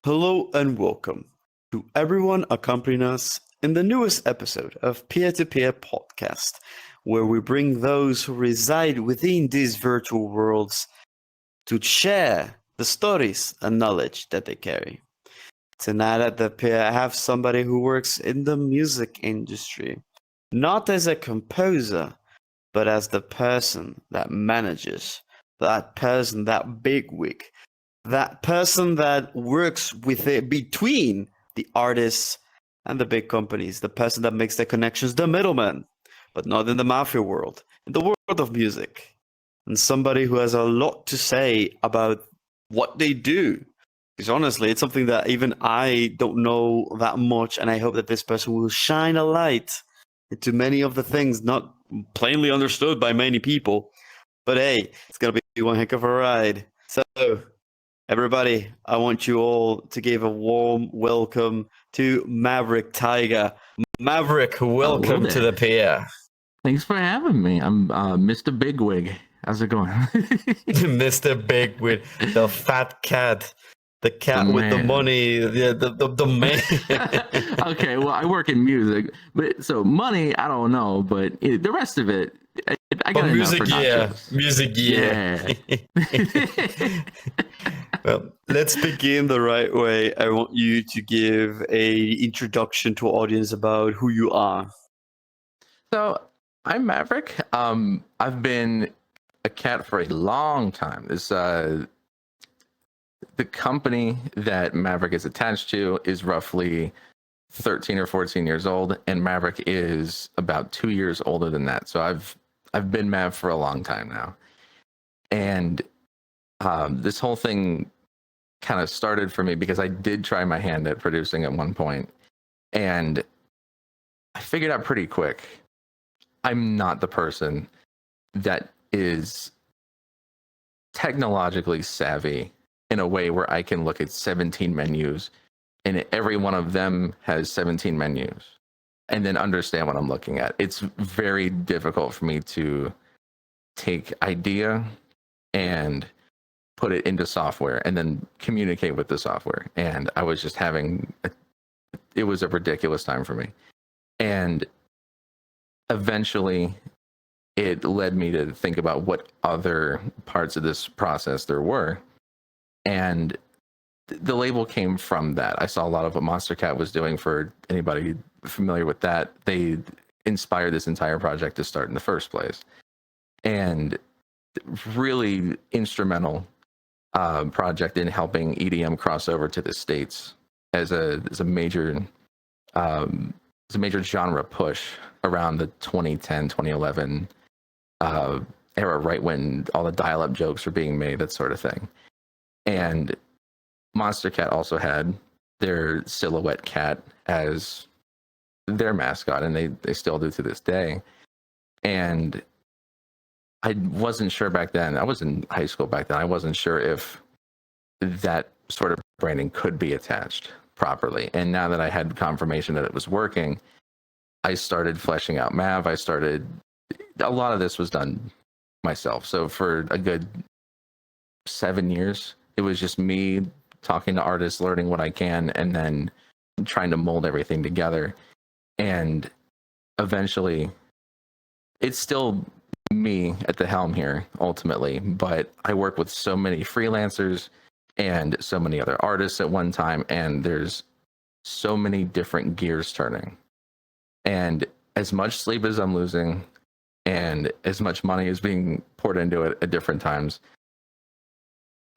Hello and welcome to everyone accompanying us in the newest episode of Pier-to-Pier Podcast, where we bring those who reside within these virtual worlds to share the stories and knowledge that they carry. Tonight at the Pier, I have somebody who works in the music industry, not as a composer, but as the person that manages, that person, that bigwig, that person that works with it between the artists and the big companies, the person that makes the connections, the middleman, but not in the mafia world, in the world of music, and somebody who has a lot to say about what they do. Because honestly, it's something that even I don't know that much, and I hope that this person will shine a light into many of the things not plainly understood by many people. But hey, it's gonna be one heck of a ride. So, everybody, I want you all to give a warm welcome to MaverickTiger. Maverick, welcome to the Pier. Thanks for having me. I'm Mr. Bigwig. How's it going? Mr. Bigwig, the fat cat. The cat with the money, the man. Okay, well, I work in music, but so money, I don't know, but the rest of it, I got music, enough for music, yeah. Well, let's begin the right way. I want you to give a introduction to our audience about who you are. So I'm Maverick. I've been a cat for a long time. This the company that Maverick is attached to is roughly 13 or 14 years old, and Maverick is about 2 years older than that. So I've been Mav for a long time now. And this whole thing kind of started for me because I did try my hand at producing at one point, and I figured out pretty quick I'm not the person that is technologically savvy in a way where I can look at 17 menus and every one of them has 17 menus and then understand what I'm looking at. It's very difficult for me to take idea and put it into software and then communicate with the software. And I was just it was a ridiculous time for me. And eventually it led me to think about what other parts of this process there were. And the label came from that. I saw a lot of what Monster Cat was doing. For anybody familiar with that, they inspired this entire project to start in the first place. And really instrumental project in helping EDM cross over to the States as a major genre push around the 2010, 2011 era, right when all the dial-up jokes were being made, that sort of thing. And Monster Cat also had their silhouette cat as their mascot, and they still do to this day. And I wasn't sure back then. I was in high school back then. I wasn't sure if that sort of branding could be attached properly. And now that I had confirmation that it was working, I started fleshing out Mav. A lot of this was done myself. So for a good 7 years, it was just me talking to artists, learning what I can, and then trying to mold everything together. And eventually, it's still me at the helm here, ultimately, but I work with so many freelancers and so many other artists at one time, and there's so many different gears turning. And as much sleep as I'm losing, and as much money is being poured into it at different times,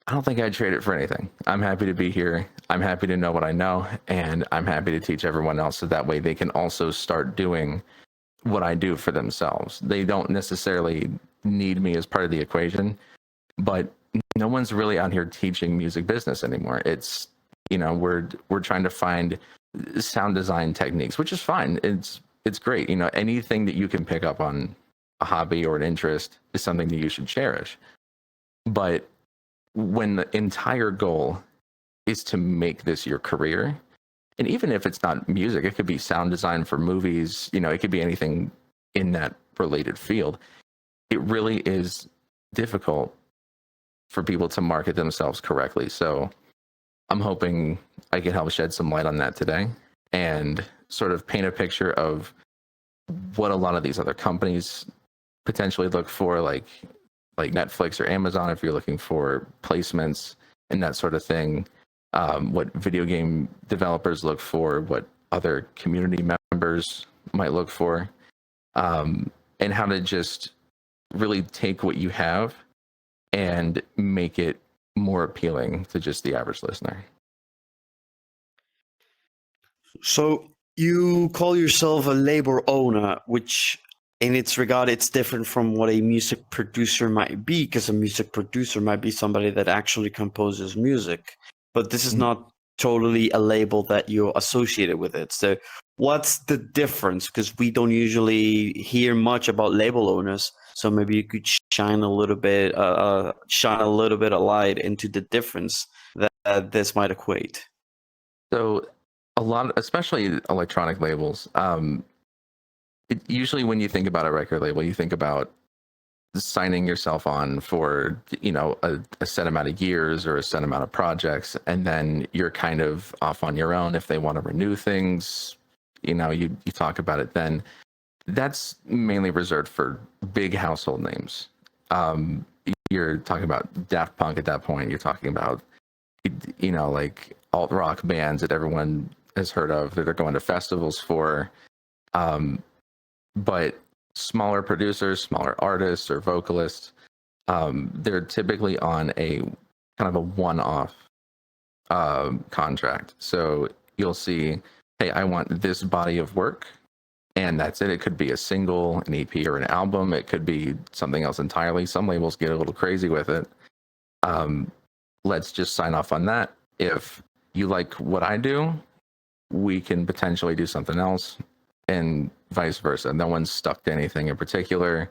I don't think I'd trade it for anything. I'm happy to be here. I'm happy to know what I know, and I'm happy to teach everyone else so that way they can also start doing what I do for themselves. They don't necessarily need me as part of the equation, but no one's really out here teaching music business anymore. It's, we're trying to find sound design techniques, which is fine. It's great. Anything that you can pick up on a hobby or an interest is something that you should cherish. But when the entire goal is to make this your career, and even if it's not music, it could be sound design for movies, it could be anything in that related field. It really is difficult for people to market themselves correctly. So I'm hoping I can help shed some light on that today and sort of paint a picture of what a lot of these other companies potentially look for, like Netflix or Amazon, if you're looking for placements and that sort of thing. What video game developers look for, what other community members might look for, and how to just really take what you have and make it more appealing to just the average listener. So you call yourself a label owner, which in its regard, it's different from what a music producer might be, because a music producer might be somebody that actually composes music. But this is not totally a label that you're associated with it. So what's the difference? Because we don't usually hear much about label owners. So maybe you could shine a little bit of light into the difference that this might equate. So a lot, especially electronic labels, usually when you think about a record label, you think about signing yourself on for, you know, a set amount of years or a set amount of projects, and then you're kind of off on your own. If they want to renew things, you know, you talk about it then. That's mainly reserved for big household names. You're talking about Daft Punk at that point. You're talking about, you know, like alt rock bands that everyone has heard of that are going to festivals for. But smaller producers, smaller artists or vocalists, they're typically on a kind of a one-off contract. So you'll see, hey, I want this body of work, and that's it. It could be a single, an EP, or an album. It could be something else entirely. Some labels get a little crazy with it. Let's just sign off on that. If you like what I do, we can potentially do something else, and vice versa. No one's stuck to anything in particular,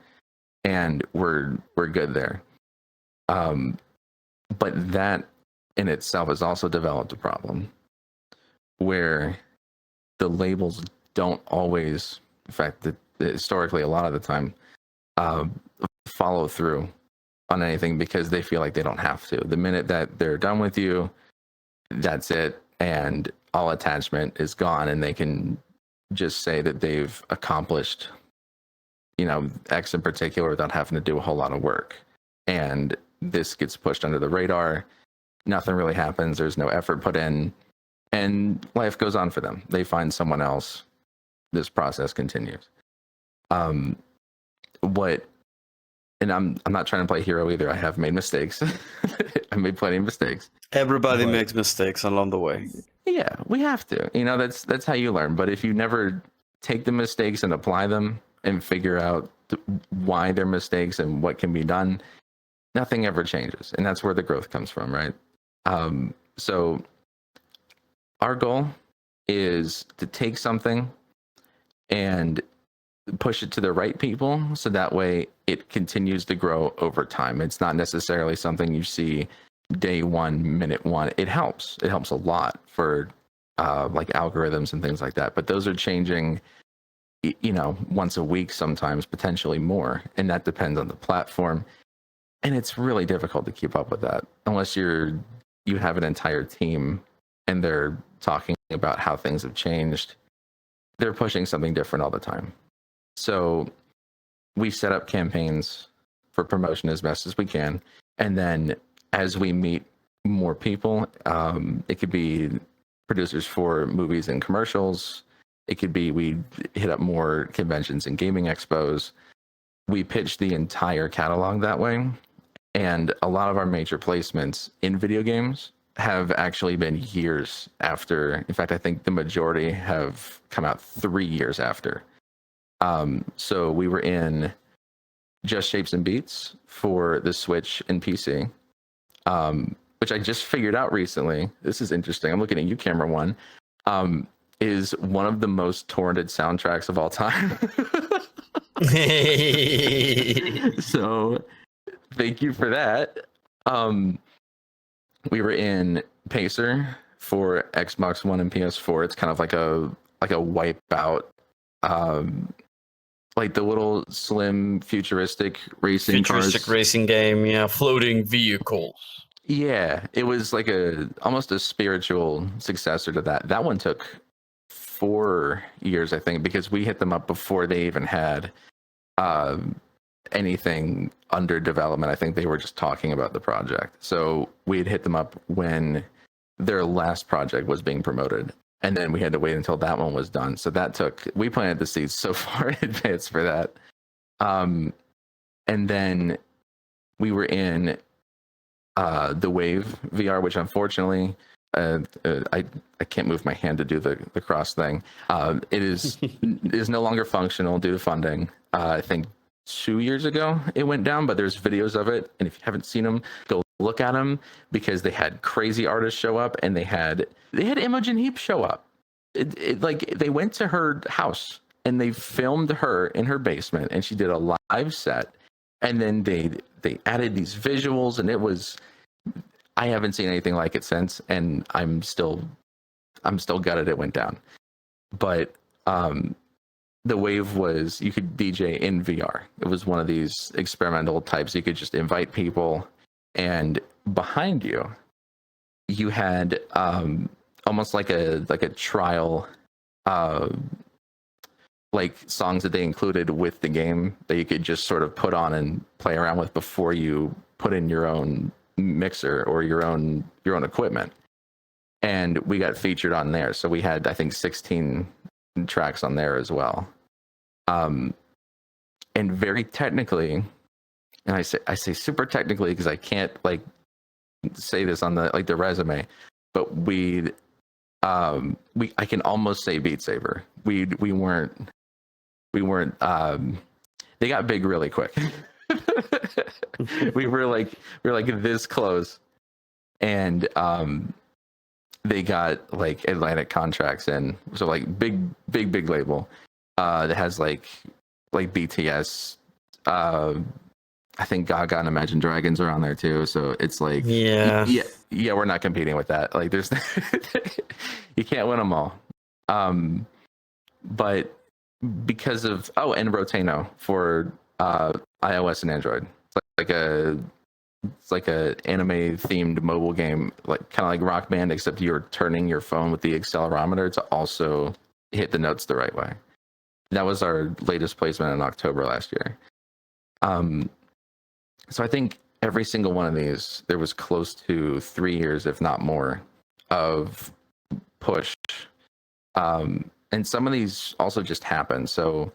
and we're good there. But that in itself has also developed a problem where the labels don't always, in fact, historically a lot of the time, follow through on anything because they feel like they don't have to. The minute that they're done with you, that's it, and all attachment is gone, and they can just say that they've accomplished, you know, X in particular without having to do a whole lot of work. And this gets pushed under the radar. Nothing really happens. There's no effort put in, and life goes on for them. They find someone else. This process continues. And I'm not trying to play hero either. I have made mistakes. I made plenty of mistakes. Everybody makes mistakes along the way. Yeah, we have to. You know, that's how you learn. But if you never take the mistakes and apply them and figure out why they're mistakes and what can be done, nothing ever changes. And that's where the growth comes from, right? So our goal is to take something and push it to the right people, so that way it continues to grow over time. It's not necessarily something you see day one, minute one. It helps a lot for like algorithms and things like that, but those are changing, you know, once a week, sometimes potentially more, and that depends on the platform. And it's really difficult to keep up with that unless you have an entire team and they're talking about how things have changed. They're pushing something different all the time. So we set up campaigns for promotion as best as we can. And then as we meet more people, it could be producers for movies and commercials. It could be we hit up more conventions and gaming expos. We pitch the entire catalog that way. And a lot of our major placements in video games have actually been years after. In fact, I think the majority have come out 3 years after. So we were in Just Shapes and Beats for the Switch and PC, which I just figured out recently. This is interesting. I'm looking at you, Camera One. Is one of the most torrented soundtracks of all time. So thank you for that. We were in Pacer for Xbox One and PS4. It's kind of like a Wipeout, like the little slim futuristic racing cars. Racing game, yeah, floating vehicles. Yeah, it was like almost a spiritual successor to that. That one took 4 years, I think, because we hit them up before they even had uh, anything under development. I think they were just talking about the project. So we had hit them up when their last project was being promoted. And then we had to wait until that one was done. So we planted the seeds so far in advance for that. And then we were in the Wave VR, which unfortunately, I can't move my hand to do the cross thing. It is no longer functional due to funding. I think 2 years ago it went down, but there's videos of it, and if you haven't seen them, go look at them, because they had crazy artists show up, and they had Imogen Heap show up. Like they went to her house and they filmed her in her basement, and she did a live set, and then they added these visuals, and it was, I haven't seen anything like it since, and I'm still gutted it went down. But the Wave was, you could DJ in VR. It was one of these experimental types. You could just invite people, and behind you, you had almost like a trial, like songs that they included with the game that you could just sort of put on and play around with before you put in your own mixer or your own equipment. And we got featured on there. So we had, I think, 16 tracks on there as well. And very technically, and I say super technically because I can't like say this on the resume, but I can almost say Beat Saber. We weren't they got big really quick. we were like this close, and they got like Atlantic contracts in, so like big label that has like BTS, I think Gaga and Imagine Dragons are on there too, so it's like yeah, we're not competing with that. Like there's you can't win them all. But because of and Rotano for iOS and Android, it's like a anime themed mobile game, like kind of like Rock Band, except you're turning your phone with the accelerometer to also hit the notes the right way. That was our latest placement in October last year. So I think every single one of these, there was close to 3 years, if not more, of push. And some of these also just happen. So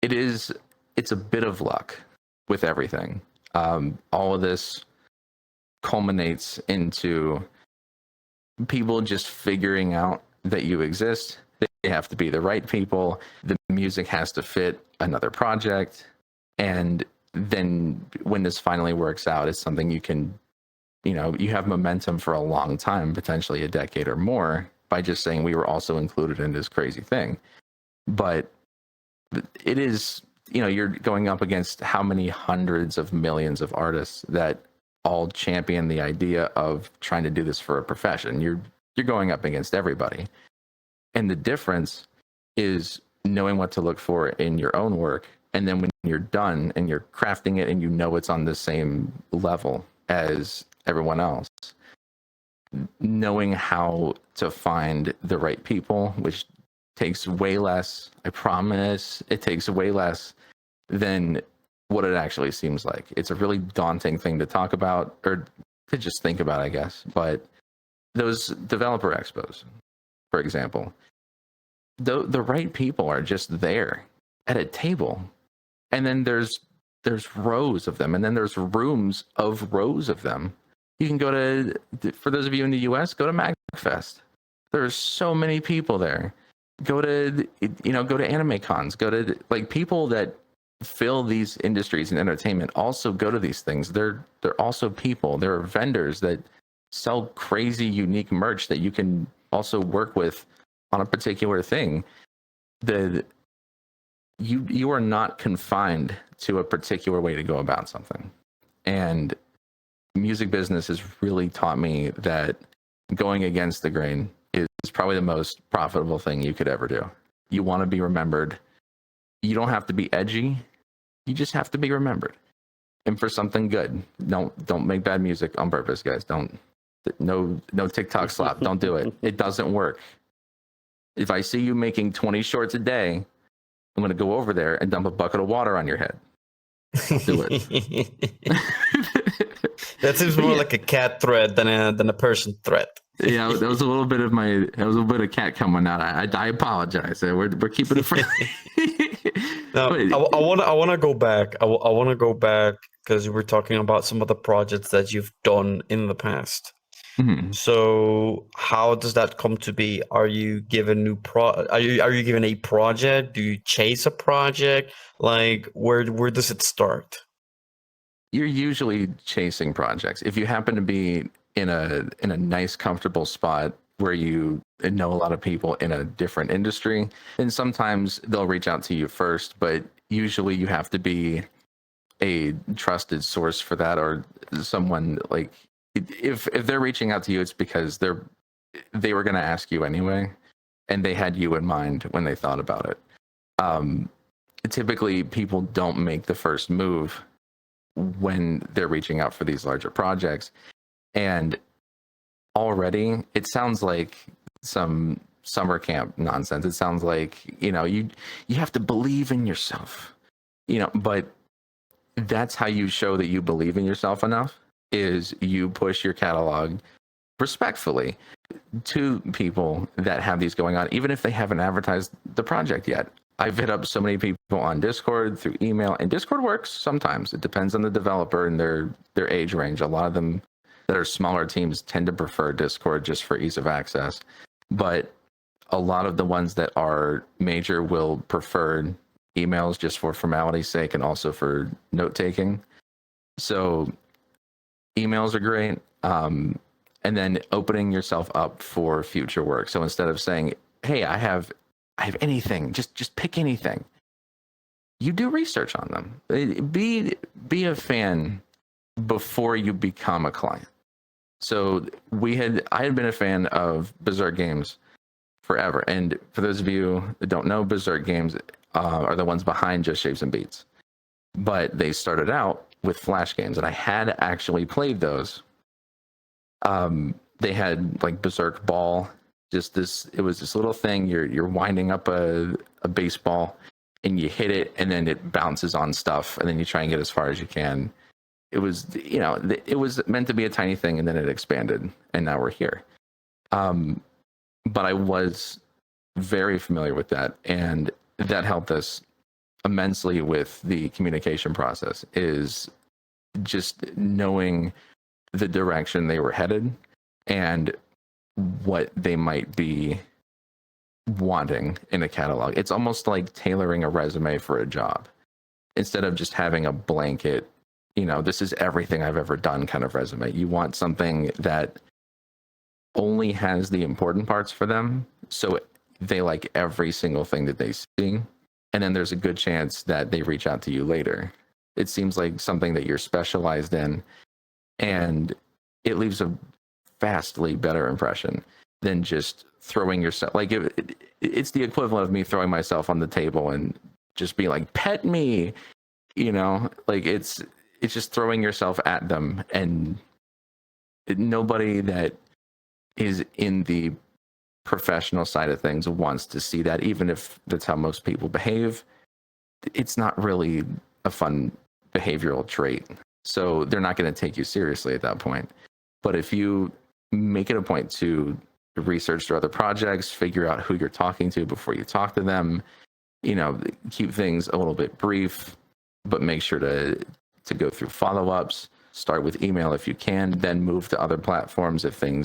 it's a bit of luck with everything. All of this culminates into people just figuring out that you exist. They have to be the right people. The music has to fit another project. And then when this finally works out, it's something you can, you have momentum for a long time, potentially a decade or more, by just saying we were also included in this crazy thing. But it is, you're going up against how many hundreds of millions of artists that all champion the idea of trying to do this for a profession. You're going up against everybody. And the difference is knowing what to look for in your own work. And then when you're done and you're crafting it and it's on the same level as everyone else, knowing how to find the right people, which takes way less, I promise, it takes way less than what it actually seems like. It's a really daunting thing to talk about, or to just think about, I guess. But those developer expos, for example, the right people are just there at a table. And then there's rows of them, and then there's rooms of rows of them. You can go to, for those of you in the US, go to MagFest. There's so many people there. Go to anime cons. Go to like people that fill these industries in entertainment also go to these things. They're also people. There are vendors that sell crazy unique merch that you can also work with on a particular thing. You are not confined to a particular way to go about something. And music business has really taught me that going against the grain is probably the most profitable thing you could ever do. You want to be remembered. You don't have to be edgy. You just have to be remembered. and for something good. Don't make bad music on purpose, guys. No TikTok slap. Don't do it. It doesn't work. If I see you making 20 shorts a day, I'm going to go over there and dump a bucket of water on your head. I'll do it. That seems more like a cat threat than a person threat. Yeah, that was a little bit of cat coming out. I apologize. We're keeping it friendly. Now, I want to go back. I want to go back because you were talking about some of the projects that you've done in the past. Mm-hmm. So how does that come to be? Are you given are you given a project? Do you chase a project? Like where does it start? You're usually chasing projects. If you happen to be in a nice, comfortable spot where you know a lot of people in a different industry, then sometimes they'll reach out to you first, but usually you have to be a trusted source for that, or someone like if they're reaching out to you, it's because they were going to ask you anyway, and they had you in mind when they thought about it. Typically people don't make the first move when they're reaching out for these larger projects. And already it sounds like some summer camp nonsense. It sounds like, you have to believe in yourself, but that's how you show that you believe in yourself enough, is you push your catalog respectfully to people that have these going on, even if they haven't advertised the project yet. I've hit up so many people on Discord, through email, and Discord works sometimes. It depends on the developer and their age range. A lot of them that are smaller teams tend to prefer Discord just for ease of access. But a lot of the ones that are major will prefer emails just for formality's sake and also for note taking. So emails are great. And then opening yourself up for future work. So instead of saying, hey, I have anything, just pick anything, you do research on them. Be a fan before you become a client. So I had been a fan of Berserk games forever. And for those of you that don't know, Berserk games are the ones behind Just Shapes and Beats. But they started out with Flash games, and I had actually played those. They had like Berserk Ball, it was this little thing, you're winding up a baseball and you hit it and then it bounces on stuff and then you try and get as far as you can. It was, it was meant to be a tiny thing, and then it expanded, and now we're here. But I was very familiar with that, and that helped us immensely with the communication process, is just knowing the direction they were headed and what they might be wanting in a catalog. It's almost like tailoring a resume for a job. Instead of just having a blanket, this is everything I've ever done kind of resume. You want something that only has the important parts for them, so they like every single thing that they see, and then there's a good chance that they reach out to you later. It seems like something that you're specialized in, and it leaves a vastly better impression than just throwing yourself, like it's the equivalent of me throwing myself on the table and just being like, pet me, like it's just throwing yourself at them, and nobody that is in the professional side of things wants to see that. Even if that's how most people behave, it's not really a fun behavioral trait, so they're not going to take you seriously at that point. But if you make it a point to research their other projects, figure out who you're talking to before you talk to them, keep things a little bit brief, but make sure to go through follow-ups. Start with email if you can, then move to other platforms if things,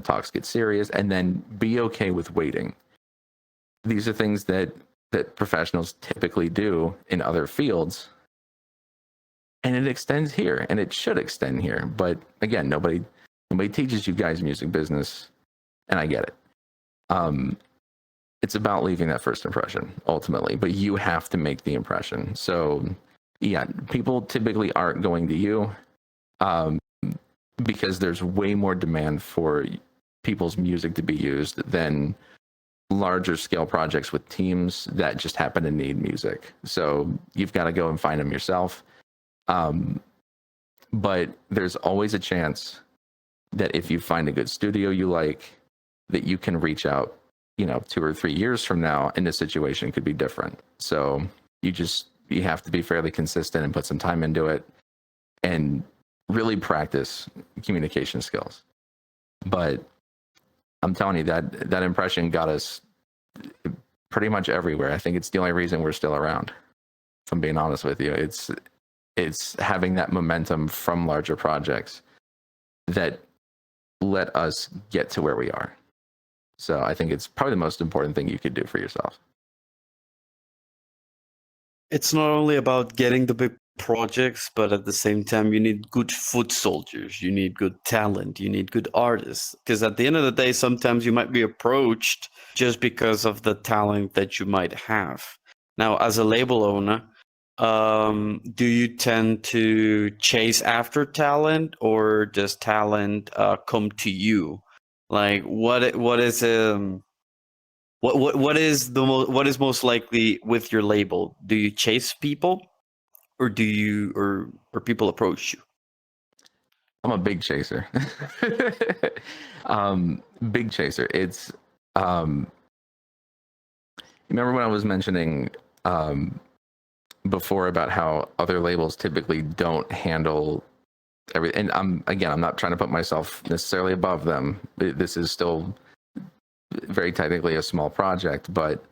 talks get serious, and then be okay with waiting. These are things that professionals typically do in other fields, and it extends here, and it should extend here. But again, nobody teaches you guys music business, and I get it. It's about leaving that first impression ultimately, but you have to make the impression. So yeah, people typically aren't going to you because there's way more demand for people's music to be used than larger scale projects with teams that just happen to need music. So you've got to go and find them yourself. But there's always a chance that if you find a good studio you like, that you can reach out, 2 or 3 years from now, and the situation could be different. So you have to be fairly consistent and put some time into it and really practice communication skills. But I'm telling you, that impression got us pretty much everywhere. I think it's the only reason we're still around, if I'm being honest with you. It's having that momentum from larger projects that let us get to where we are. So I think it's probably the most important thing you could do for yourself. It's not only about getting the big projects, but at the same time, you need good foot soldiers, you need good talent, you need good artists. Because at the end of the day, sometimes you might be approached just because of the talent that you might have. Now, as a label owner, do you tend to chase after talent, or does talent come to you? Like, what is what is most likely with your label? Do you chase people, or do you or people approach you? I'm a big chaser. Big chaser. It's remember when I was mentioning before about how other labels typically don't handle everything. And I'm not trying to put myself necessarily above them. This is still very technically a small project, but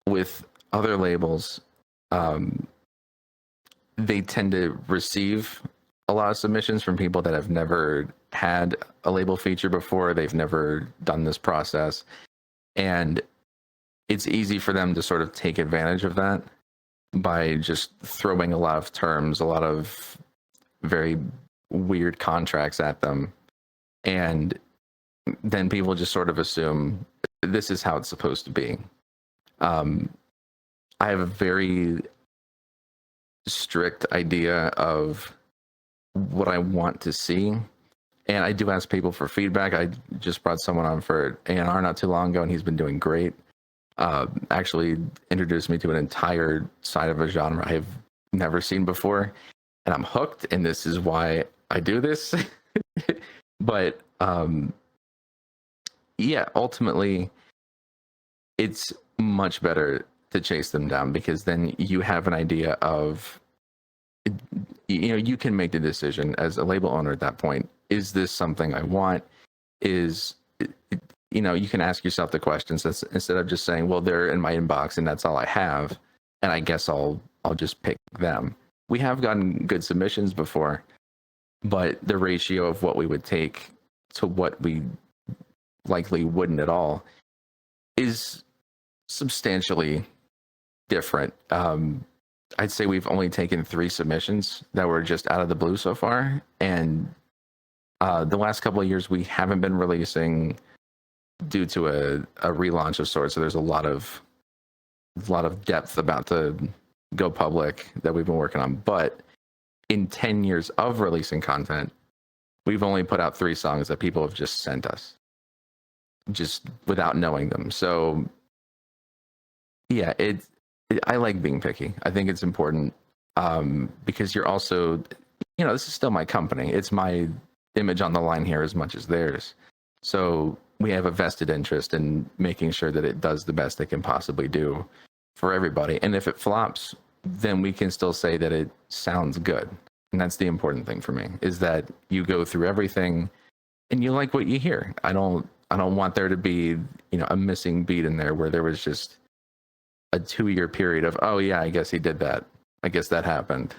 with other labels, they tend to receive a lot of submissions from people that have never had a label feature before. They've never done this process, and it's easy for them to sort of take advantage of that by just throwing a lot of terms, a lot of very weird contracts at them. And then people just sort of assume this is how it's supposed to be. I have a very strict idea of what I want to see. And I do ask people for feedback. I just brought someone on for A&R not too long ago, and he's been doing great. Actually introduced me to an entire side of a genre I've never seen before, and I'm hooked, and this is why I do this. But yeah, ultimately it's much better to chase them down, because then you have an idea of, you can make the decision as a label owner at that point. Is this something I want? You can ask yourself the questions instead of just saying, well, they're in my inbox and that's all I have, and I guess I'll just pick them. We have gotten good submissions before, but the ratio of what we would take to what we likely wouldn't at all is substantially different. I'd say we've only taken 3 submissions that were just out of the blue so far, and the last couple of years we haven't been releasing due to a relaunch of sorts. So there's a lot of depth about to go public that we've been working on. But in 10 years of releasing content, we've only put out 3 songs that people have just sent us, just without knowing them. So yeah, I like being picky. I think it's important, because you're also, this is still my company. It's my image on the line here as much as theirs. So we have a vested interest in making sure that it does the best it can possibly do for everybody. And if it flops, then we can still say that it sounds good. And that's the important thing for me, is that you go through everything and you like what you hear. I don't want there to be, a missing beat in there where there was just a 2-year period of, oh yeah, I guess he did that. I guess that happened.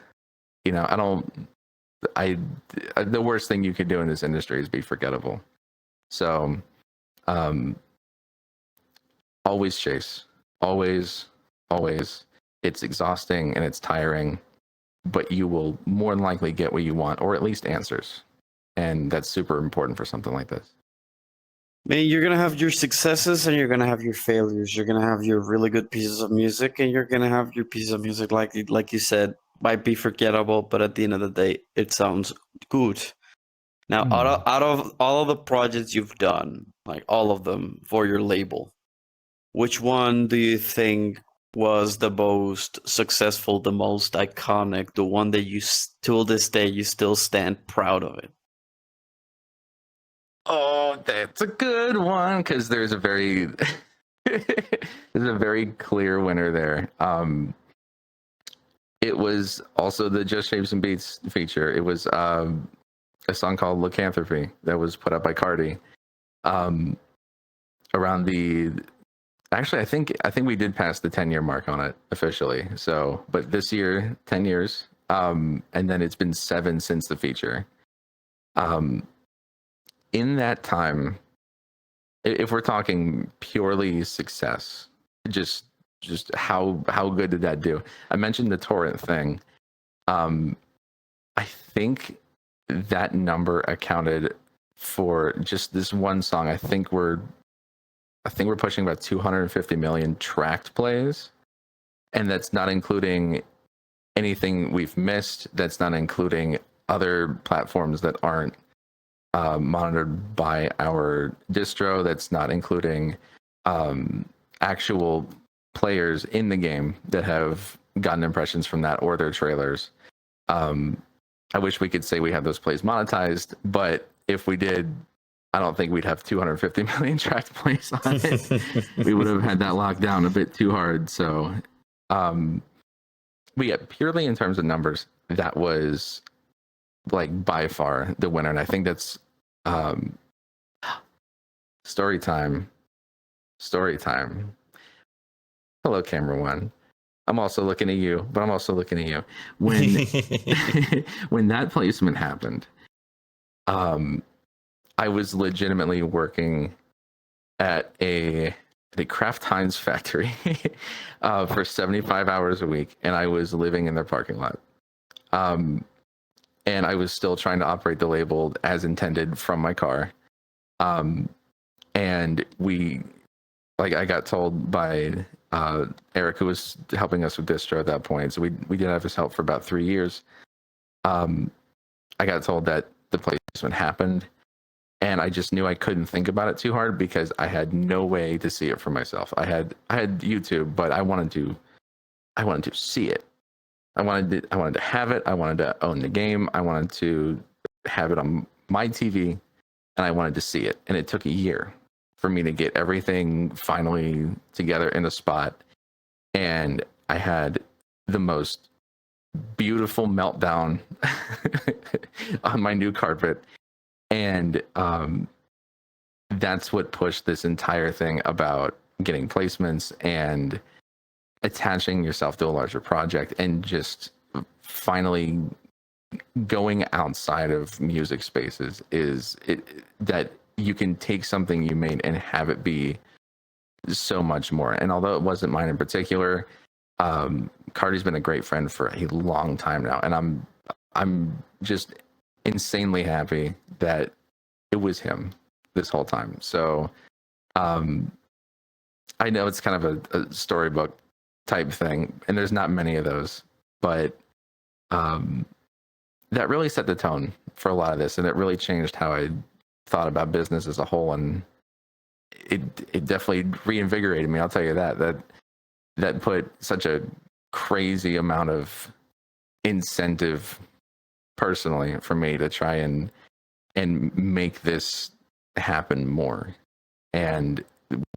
The worst thing you could do in this industry is be forgettable. So, always chase, always. It's exhausting and it's tiring, but you will more than likely get what you want, or at least answers. And that's super important for something like this. Man, you're gonna have your successes and you're gonna have your failures. You're gonna have your really good pieces of music, and you're gonna have your piece of music, like you said, might be forgettable, but at the end of the day, it sounds good. Now, out of all of the projects you've done, like all of them for your label, which one do you think was the most successful, the most iconic, the one that you till this day you still stand proud of it? Oh, that's a good one because there's a very there's a very clear winner there. It was also the Just Shapes and Beats feature. It was a song called Lycanthropy that was put up by Cardi. Around the Actually, I think we did pass the 10-year mark on it officially. So, but this year, 10 years, and then it's been 7 since the feature. In that time, if we're talking purely success, just how good did that do? I mentioned the torrent thing. I think that number accounted for just this one song. I think we're pushing about 250 million tracked plays, and that's not including anything we've missed. That's not including other platforms that aren't monitored by our distro. That's not including actual players in the game that have gotten impressions from that or their trailers. I wish we could say we have those plays monetized, but if we did, I don't think we'd have 250 million tracked plays on it. We would have had that locked down a bit too hard. So, but yeah, purely in terms of numbers, that was like by far the winner. And I think that's story time. Hello, camera one. I'm also looking at you, but I'm also looking at you. When when that placement happened, I was legitimately working at a Kraft Heinz factory for 75 hours a week, and I was living in their parking lot. And I was still trying to operate the label as intended from my car. And I got told by Eric, who was helping us with distro at that point. So we did have his help for about 3 years. I got told that the placement happened, and I just knew I couldn't think about it too hard because I had no way to see it for myself. I had YouTube, but I wanted to see it. I wanted to have it. I wanted to own the game. I wanted to have it on my TV, and I wanted to see it. And it took a year for me to get everything finally together in a spot. And I had the most beautiful meltdown on my new carpet. And that's what pushed this entire thing about getting placements and attaching yourself to a larger project and just finally going outside of music spaces is it that you can take something you made and have it be so much more. And although it wasn't mine in particular, Cardi's been a great friend for a long time now, and I'm just insanely happy that it was him this whole time. So I know it's kind of a storybook type thing, and there's not many of those, but that really set the tone for a lot of this, and it really changed how I thought about business as a whole, and it definitely reinvigorated me. I'll tell you that put such a crazy amount of incentive personally for me to try and make this happen more. And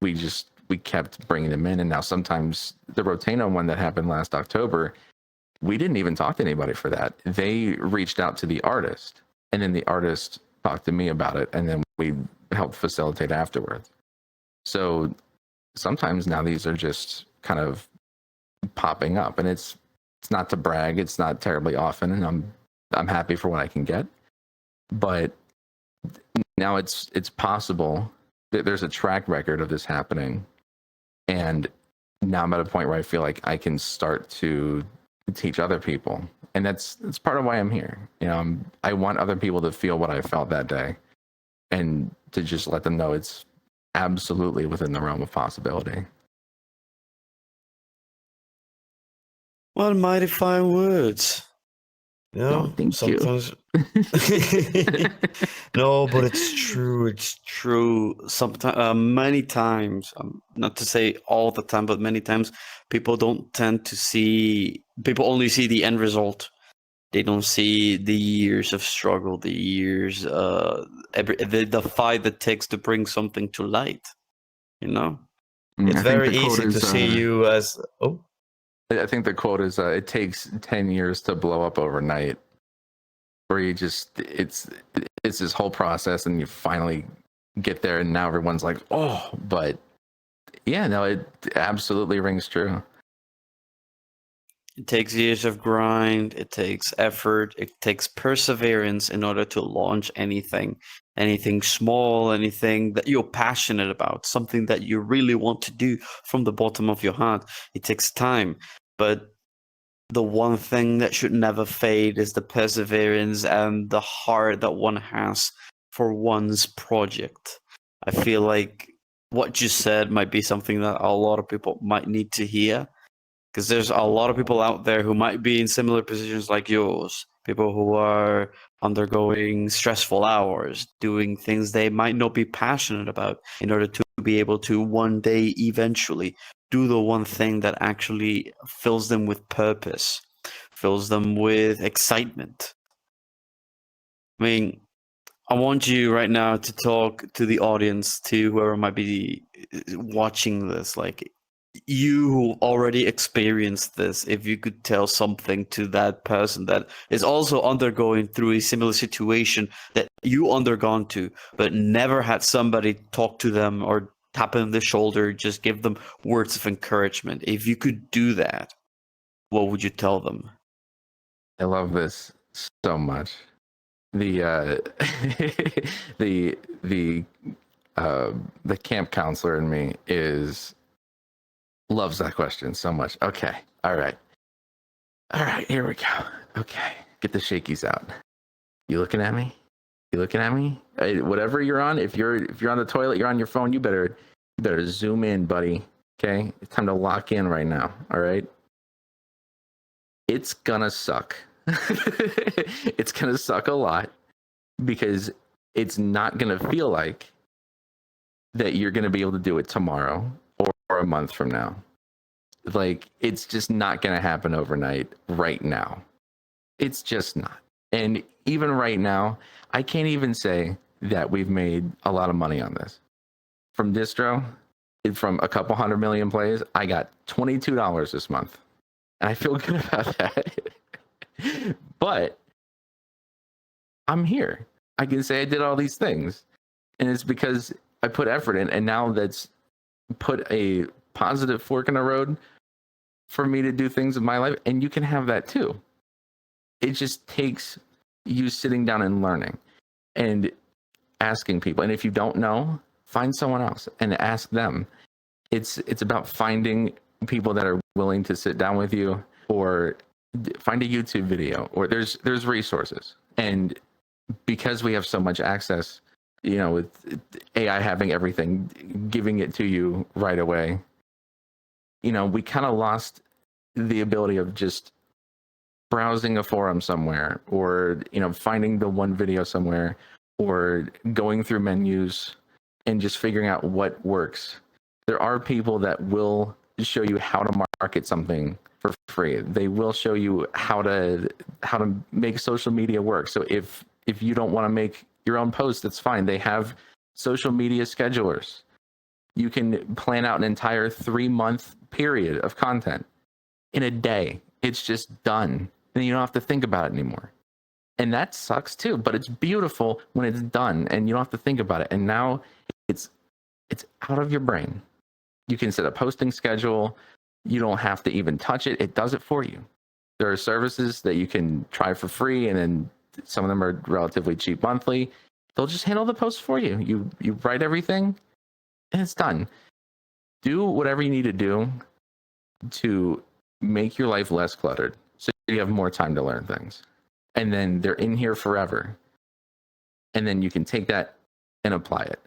we kept bringing them in, and now sometimes the Rotano one that happened last October, we didn't even talk to anybody for that. They reached out to the artist, and then the artist talked to me about it, and then we helped facilitate afterwards. So sometimes now these are just kind of popping up, and it's not to brag, it's not terribly often, and I'm happy for what I can get. But now it's possible that there's a track record of this happening, and now I'm at a point where I feel like I can start to teach other people, and that's part of why I'm here. You know, I want other people to feel what I felt that day, and to just let them know it's absolutely within the realm of possibility. What mighty fine words. No, Yeah, thank you. sometimes. No, but it's true. It's true. Sometimes, many times, not to say all the time, but many times, people don't tend to see. People only see the end result. They don't see the years of struggle, the years, the fight that takes to bring something to light. You know, it's I think very the quote easy to is see you as, oh, I think the quote is it takes 10 years to blow up overnight, where you just it's this whole process and you finally get there and now everyone's like, "Oh," but yeah, no, it absolutely rings true. it takes years of grind, it takes effort, it takes perseverance in order to launch anything small, anything that you're passionate about, something that you really want to do from the bottom of your heart. It takes time, but the one thing that should never fade is the perseverance and the heart that one has for one's project. I feel like what you said might be something that a lot of people might need to hear, because there's a lot of people out there who might be in similar positions like yours, people who are undergoing stressful hours, doing things they might not be passionate about in order to be able to one day eventually do the one thing that actually fills them with purpose, fills them with excitement. I mean, I want you right now to talk to the audience, to whoever might be watching this, like you who already experienced this, if you could tell something to that person that is also undergoing through a similar situation that you undergone to, but never had somebody talk to them or tap them on the shoulder, just give them words of encouragement. If you could do that, what would you tell them? I love this so much. The the the the camp counselor in me is loves that question so much. Okay. All right. All right, here we go. Okay. Get the shakies out. You looking at me? You looking at me? Whatever you're on, if you're on the toilet, you're on your phone, you better zoom in, buddy. Okay? It's time to lock in right now. All right? It's gonna suck. It's gonna suck a lot because it's not gonna feel like that you're gonna be able to do it tomorrow or a month from now. Like, it's just not gonna happen overnight right now. It's just not. And even right now, I can't even say that we've made a lot of money on this. From distro, from a couple 100 million plays, I got $22 this month. And I feel good about that. But I'm here. I can say I did all these things. And it's because I put effort in. And now that's put a positive fork in the road for me to do things in my life. And you can have that too. It just takes you sitting down and learning and asking people. And if you don't know, find someone else and ask them. It's about finding people that are willing to sit down with you, or find a YouTube video, or there's resources. And because we have so much access, you know, with AI having everything, giving it to you right away, you know, we kind of lost the ability of just browsing a forum somewhere, or, you know, finding the one video somewhere, or going through menus and just figuring out what works. There are people that will show you how to market something for free. They will show you how to make social media work. So if you don't want to make your own post, that's fine. They have social media schedulers. You can plan out an entire 3-month period of content in a day. It's just done. And you don't have to think about it anymore. And that sucks too, but it's beautiful when it's done and you don't have to think about it. And now it's out of your brain. You can set a posting schedule. You don't have to even touch it. It does it for you. There are services that you can try for free, and then some of them are relatively cheap monthly. They'll just handle the posts for you. You write everything and it's done. Do whatever you need to do to make your life less cluttered so you have more time to learn things. And then they're in here forever. And then you can take that and apply it.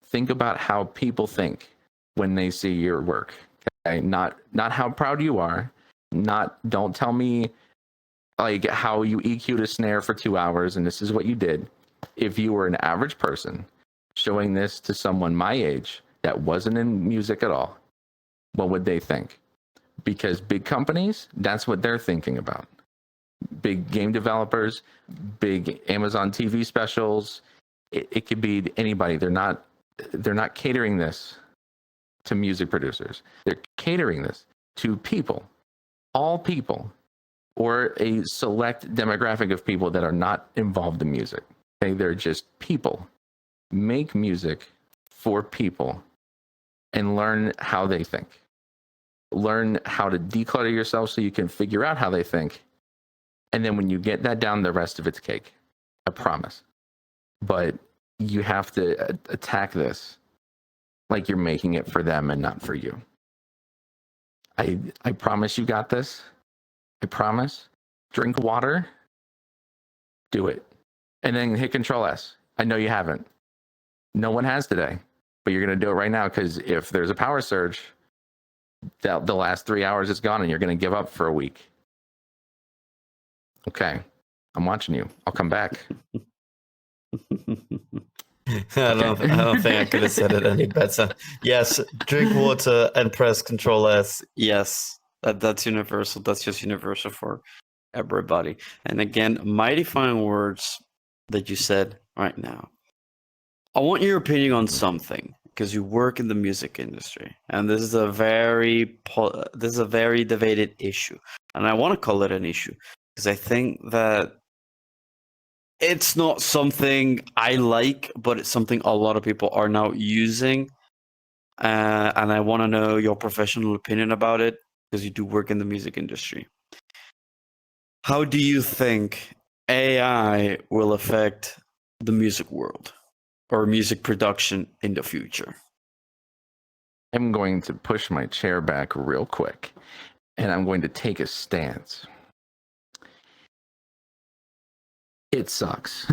Think about how people think when they see your work. Okay? Not how proud you are. Don't tell me like how you EQ'd a snare for 2 hours and this is what you did. If you were an average person showing this to someone my age that wasn't in music at all, what would they think? Because big companies, that's what they're thinking about. Big game developers, big Amazon TV specials, it could be anybody. They're not catering this to music producers. They're catering this to people, all people, or a select demographic of people that are not involved in music. Okay, they're just people. Make music for people and learn how they think. Learn how to declutter yourself so you can figure out how they think. And then when you get that down, the rest of it's cake. I promise. But you have to attack this like you're making it for them and not for you. I promise you got this. I promise. Drink water. Do it. And then hit Control S. I know you haven't. No one has today. But you're going to do it right now because if there's a power surge, the last 3 hours is gone and you're going to give up for a week. Okay. I'm watching you. I'll come back. I don't think I could have said it any better. Yes, drink water and press Control S. Yes, that's universal. That's just universal for everybody. And again, mighty fine words that you said right now. I want your opinion on something because you work in the music industry, and this is a very debated issue, and I want to call it an issue because I think that it's not something I like, but it's something a lot of people are now using. And I want to know your professional opinion about it because you do work in the music industry. How do you think AI will affect the music world or music production in the future? I'm going to push my chair back real quick and I'm going to take a stance. It sucks.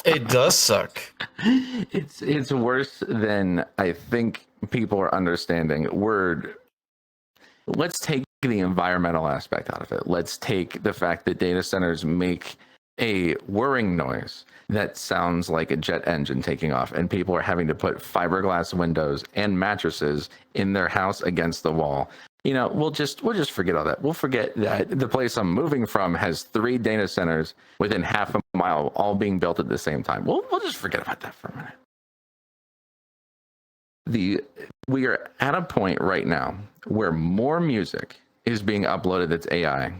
It does suck. It's worse than I think people are understanding. Let's take the environmental aspect out of it. Let's take the fact that data centers make a whirring noise that sounds like a jet engine taking off, and people are having to put fiberglass windows and mattresses in their house against the wall. You know, we'll just forget all that. We'll forget that the place I'm moving from has 3 data centers within half a mile, all being built at the same time. We'll just forget about that for a minute. We are at a point right now where more music is being uploaded that's AI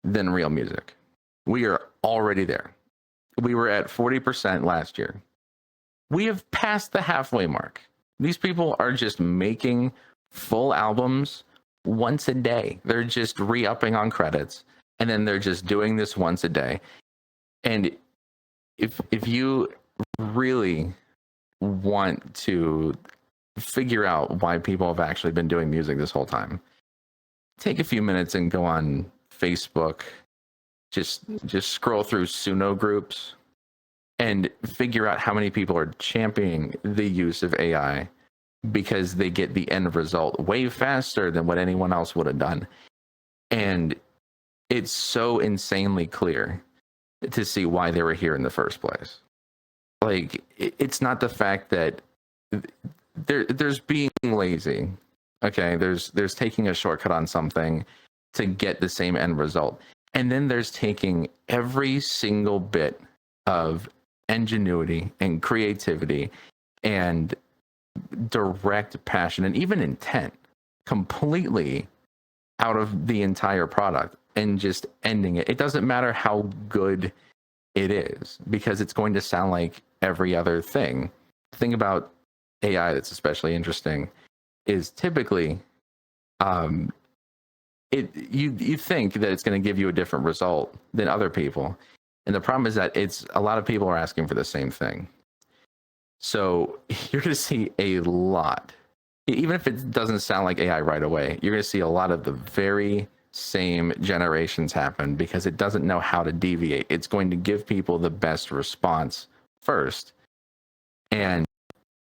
than real music. We are already there. We were at 40% last year. We have passed the halfway mark. These people are just making full albums once a day. They're just re-upping on credits, and then they're just doing this once a day. And if you really want to figure out why people have actually been doing music this whole time, take a few minutes and go on Facebook, just scroll through Suno groups and figure out how many people are championing the use of AI because they get the end result way faster than what anyone else would have done. And it's so insanely clear to see why they were here in the first place. Like, it's not the fact that there's being lazy. Okay, there's taking a shortcut on something to get the same end result. And then there's taking every single bit of ingenuity and creativity and direct passion and even intent completely out of the entire product and just ending it. It doesn't matter how good it is because it's going to sound like every other thing. The thing about AI that's especially interesting is typically you think that it's going to give you a different result than other people. And the problem is that a lot of people are asking for the same thing. So you're going to see a lot, even if it doesn't sound like AI right away, you're going to see a lot of the very same generations happen because it doesn't know how to deviate. It's going to give people the best response first. And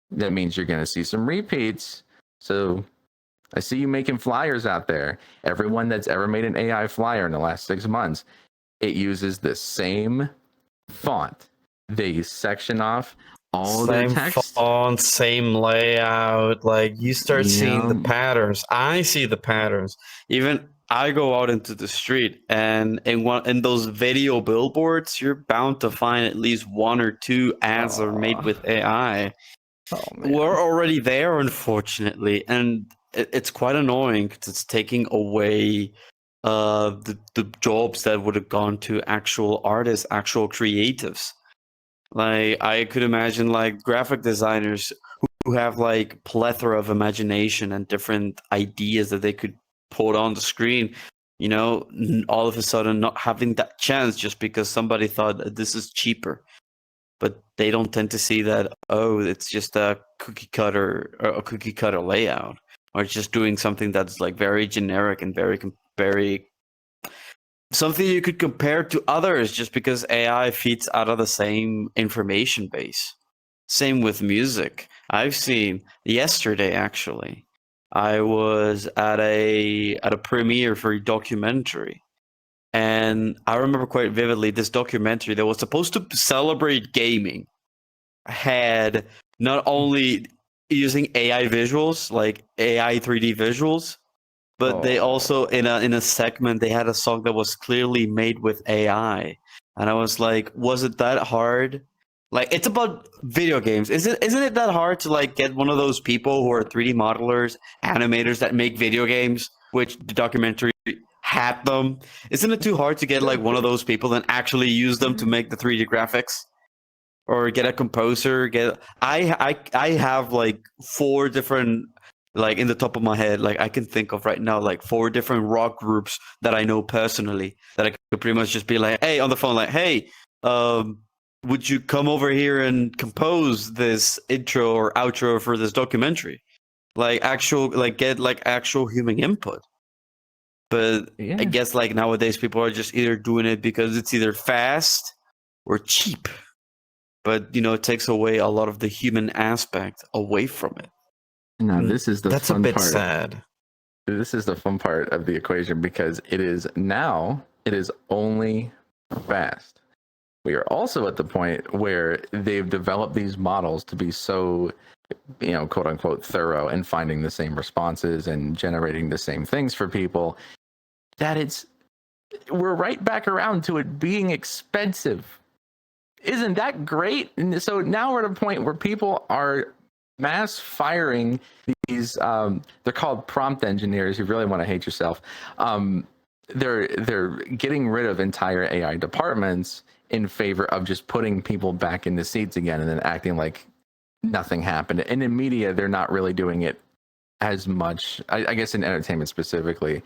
that means you're going to see some repeats. So I see you making flyers out there. Everyone that's ever made an AI flyer in the last 6 months, it uses the same font. They section off all their Same text. font, same layout. Like you start seeing the patterns. I see the patterns. Even I go out into the street, and in those video billboards, you're bound to find at least one or two ads that are made with AI. Oh, man. We're already there, unfortunately, and it's quite annoying because it's taking away the jobs that would have gone to actual artists, actual creatives. Like I could imagine like graphic designers who have like plethora of imagination and different ideas that they could put on the screen, all of a sudden not having that chance just because somebody thought that this is cheaper. But they don't tend to see that, oh, it's just a cookie cutter layout, or it's just doing something that's like very generic and very something you could compare to others just because AI feeds out of the same information base. Same with music. I've seen yesterday actually. I was at a premiere for a documentary. And I remember quite vividly this documentary that was supposed to celebrate gaming had not only using AI visuals, like AI 3D visuals, but they also in a segment they had a song that was clearly made with AI, and I was like, was it that hard? Like it's about video games. Isn't it that hard to like get one of those people who are 3D modelers, animators that make video games, which the documentary had them? Isn't it too hard to get like one of those people and actually use them to make the 3D graphics? Or get a composer, I have like four different, like in the top of my head, like I can think of right now like four different rock groups that I know personally that I could pretty much just be like, hey, on the phone, like, hey, would you come over here and compose this intro or outro for this documentary? Like get like actual human input. But I guess like nowadays people are just either doing it because it's either fast or cheap. But it takes away a lot of the human aspect away from it. Now, this is the That's fun a bit part. sad. This is the fun part of the equation because it is only fast. We are also at the point where they've developed these models to be so, quote unquote, thorough and finding the same responses and generating the same things for people that we're right back around to it being expensive. Isn't that great? And so now we're at a point where people are mass firing these they're called prompt engineers. You really want to hate yourself. They're getting rid of entire AI departments in favor of just putting people back in the seats again and then acting like nothing happened. And in media, they're not really doing it as much, I guess in entertainment specifically,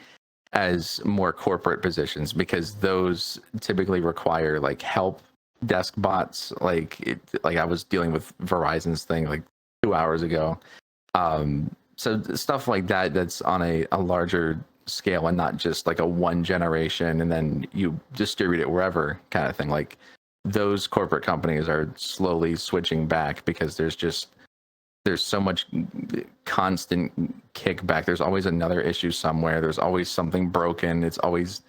as more corporate positions, because those typically require like help desk bots. Like I was dealing with Verizon's thing like 2 hours ago. So stuff like that's on a larger scale and not just like a one generation and then you distribute it wherever kind of thing. Like those corporate companies are slowly switching back because there's so much constant kickback. There's always another issue somewhere. There's always something broken. It's always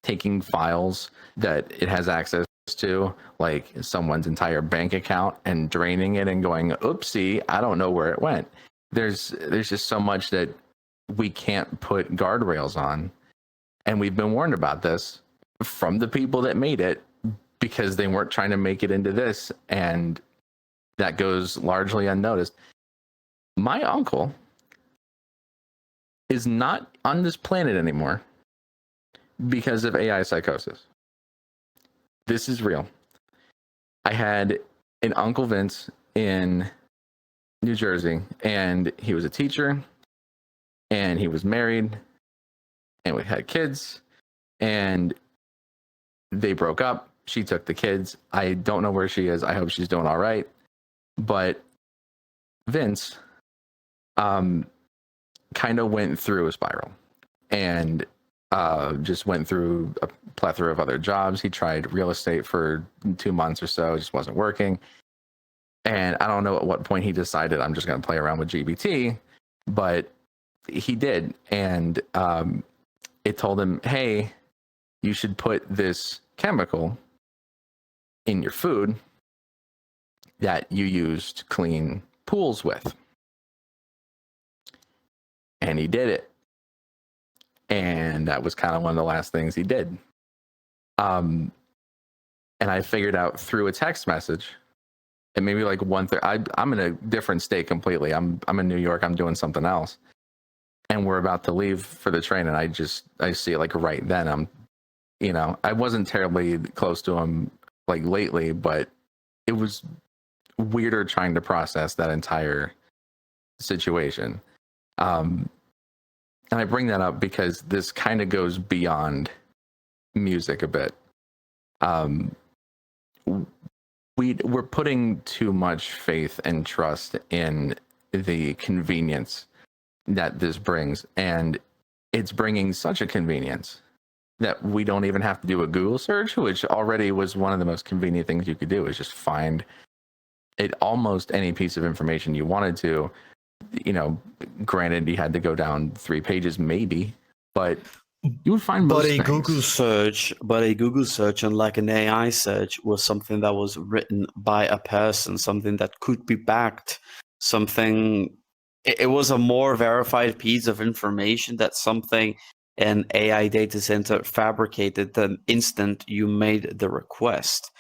taking files that it has access to, like someone's entire bank account, and draining it and going, oopsie, I don't know where it went. There's just so much that we can't put guardrails on. And we've been warned about this from the people that made it because they weren't trying to make it into this. And that goes largely unnoticed. My uncle is not on this planet anymore because of AI psychosis. This is real. I had an Uncle Vince in New Jersey, and he was a teacher, and he was married, and we had kids, and they broke up. She took the kids. I don't know where she is. I hope she's doing all right. But Vince kind of went through a spiral and just went through a plethora of other jobs. He tried real estate for 2 months or so. It just wasn't working. And I don't know at what point he decided I'm just going to play around with GBT, but he did, and it told him, hey, you should put this chemical in your food that you use to clean pools with. And he did it. And that was kind of one of the last things he did. And I figured out through a text message, and maybe like 1:30. I'm in a different state completely. I'm in New York. I'm doing something else, and we're about to leave for the train. And I see it like right then. I wasn't terribly close to him like lately, but it was weirder trying to process that entire situation. And I bring that up because this kind of goes beyond music a bit. We're putting too much faith and trust in the convenience that this brings, and it's bringing such a convenience that we don't even have to do a Google search, which already was one of the most convenient things you could do, is just find it, almost any piece of information you wanted to. Granted, you had to go down 3 pages maybe, but you would find most things. But a Google search, unlike an AI search, was something that was written by a person, something that could be backed, something. It was a more verified piece of information that something an AI data center fabricated the instant you made the request.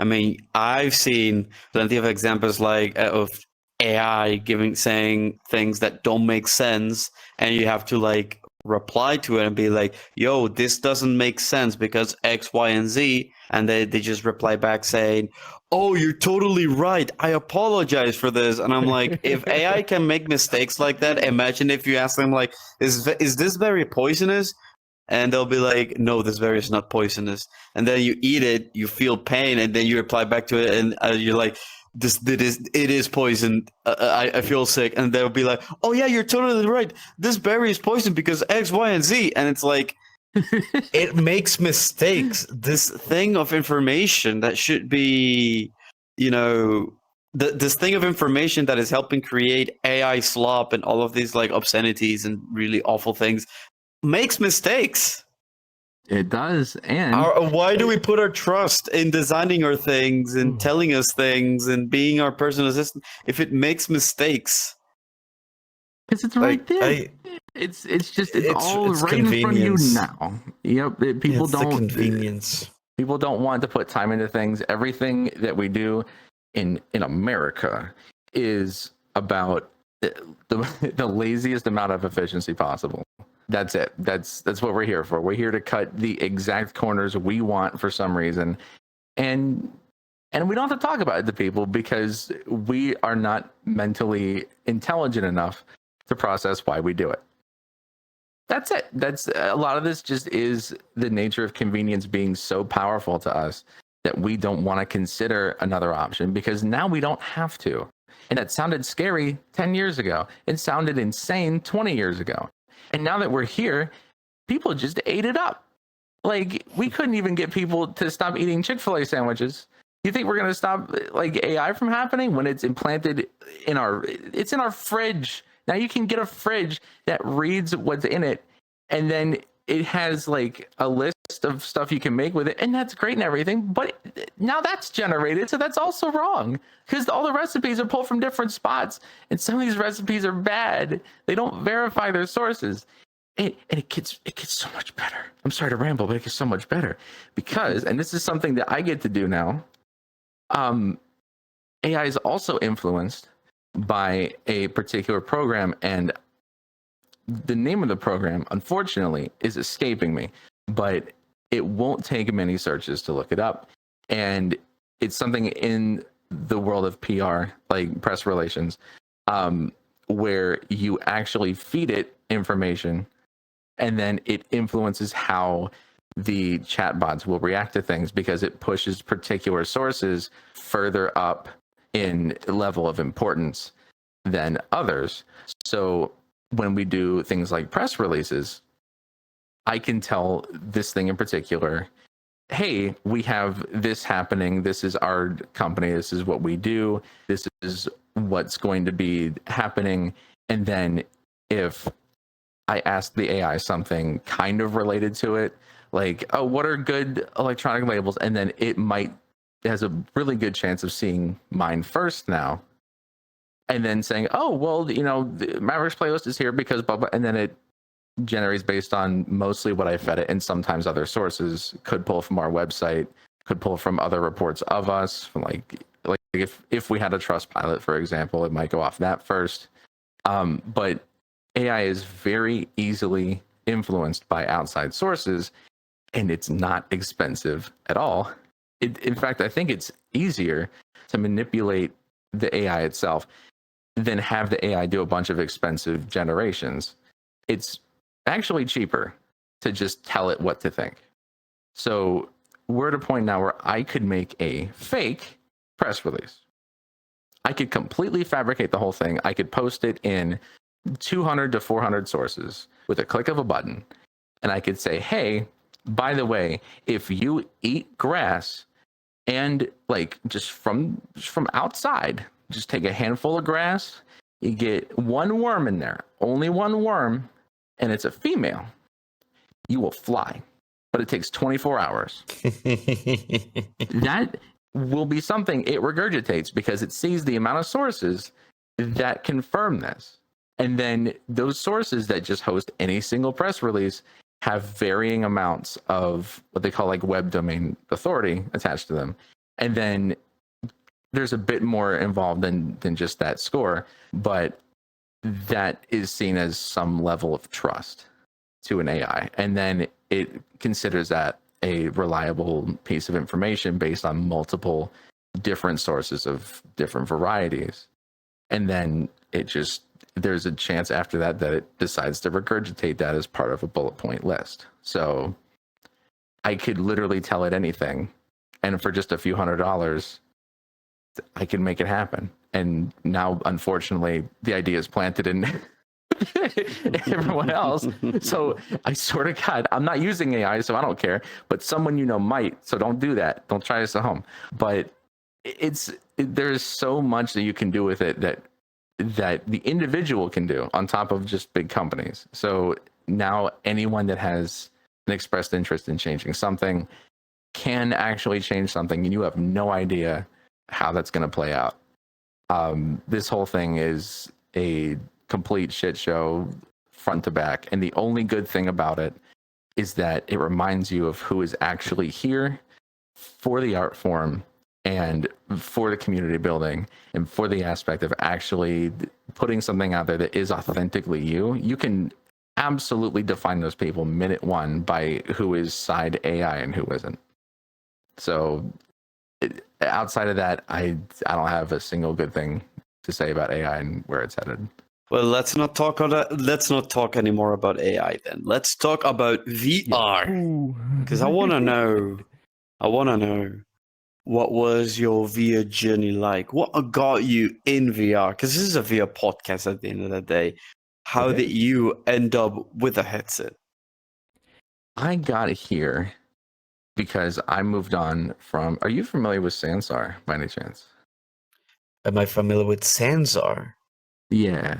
I mean, I've seen plenty of examples of AI saying things that don't make sense, and you have to like reply to it and be like, yo, this doesn't make sense because X, Y, and Z. And they just reply back saying, oh, you're totally right. I apologize for this. And I'm like, if AI can make mistakes like that, imagine if you ask them like, is this berry poisonous? And they'll be like, no, this berry is not poisonous. And then you eat it, you feel pain, and then you reply back to it, and you're like, it is poison. I feel sick. And they'll be like, oh yeah, you're totally right. This berry is poison because X, Y, and Z. And it's like, it makes mistakes. This thing of information that should be, this thing of information that is helping create AI slop and all of these like obscenities and really awful things makes mistakes. It does. And why do we put our trust in designing our things and telling us things and being our personal assistant if it makes mistakes? Because it's right there. It's all right in front of you now. Yep. People don't. The convenience. People don't want to put time into things. Everything that we do in America is about the laziest amount of efficiency possible. That's it. That's what we're here for. We're here to cut the exact corners we want for some reason. And we don't have to talk about it to people because we are not mentally intelligent enough to process why we do it. That's it. That's a lot of this just is the nature of convenience being so powerful to us that we don't want to consider another option because now we don't have to. And that sounded scary 10 years ago. It sounded insane 20 years ago. And now that we're here, people just ate it up. Like, we couldn't even get people to stop eating Chick-fil-A sandwiches. You think we're going to stop like AI from happening when it's implanted it's in our fridge. Now you can get a fridge that reads what's in it, and then it has like a list of stuff you can make with it, and that's great and everything, but now that's generated, so that's also wrong because all the recipes are pulled from different spots, and some of these recipes are bad. They don't verify their sources, and it gets so much better. I'm sorry to ramble, but it gets so much better because, and this is something that I get to do now, AI is also influenced by a particular program, and the name of the program, unfortunately, is escaping me, but it won't take many searches to look it up. And it's something in the world of PR, like press relations, where you actually feed it information, and then it influences how the chatbots will react to things because it pushes particular sources further up in level of importance than others. So when we do things like press releases, I can tell this thing in particular, hey, we have this happening. This is our company. This is what we do. This is what's going to be happening. And then if I asked the AI something kind of related to it, like, oh, what are good electronic labels? And then it has a really good chance of seeing mine first now. And then saying, oh, well, the Maverick's playlist is here because blah, blah. And then it generates based on mostly what I fed it, and sometimes other sources. Could pull from our website, could pull from other reports of us, from like if we had a trust pilot, for example, it might go off that first. But AI is very easily influenced by outside sources, and it's not expensive at all. In fact, I think it's easier to manipulate the AI itself than have the AI do a bunch of expensive generations. It's actually cheaper to just tell it what to think. So we're at a point now where I could make a fake press release. I could completely fabricate the whole thing. I could post it in 200 to 400 sources with a click of a button. And I could say, hey, by the way, if you eat grass and like just from outside, just take a handful of grass, you get one worm in there, only one worm, and it's a female, you will fly. But it takes 24 hours. That will be something it regurgitates because it sees the amount of sources that confirm this. And then those sources that just host any single press release have varying amounts of what they call like web domain authority attached to them. And then there's a bit more involved than just that score, but that is seen as some level of trust to an AI. And then it considers that a reliable piece of information based on multiple different sources of different varieties. And then there's a chance after that it decides to regurgitate that as part of a bullet point list. So I could literally tell it anything. And for just a few $100s, I can make it happen. And now, unfortunately, the idea is planted in everyone else. So I swear to God, I'm not using AI, so I don't care. But someone might. So don't do that. Don't try this at home. But there's so much that you can do with it that the individual can do on top of just big companies. So now anyone that has an expressed interest in changing something can actually change something, and you have no idea how that's going to play out. This whole thing is a complete shit show front to back. And the only good thing about it is that it reminds you of who is actually here for the art form and for the community building and for the aspect of actually putting something out there that is authentically you. You can absolutely define those people minute one by who is side AI and who isn't. So outside of that, I don't have a single good thing to say about AI and where it's headed. Well, let's not talk anymore about AI then. Let's talk about VR. Because I want to know what was your VR journey like? What got you in VR? Because this is a VR podcast at the end of the day. How did you end up with a headset? I got here because I moved on from... Are you familiar with Sansar by any chance? Am I familiar with Sansar? Yeah.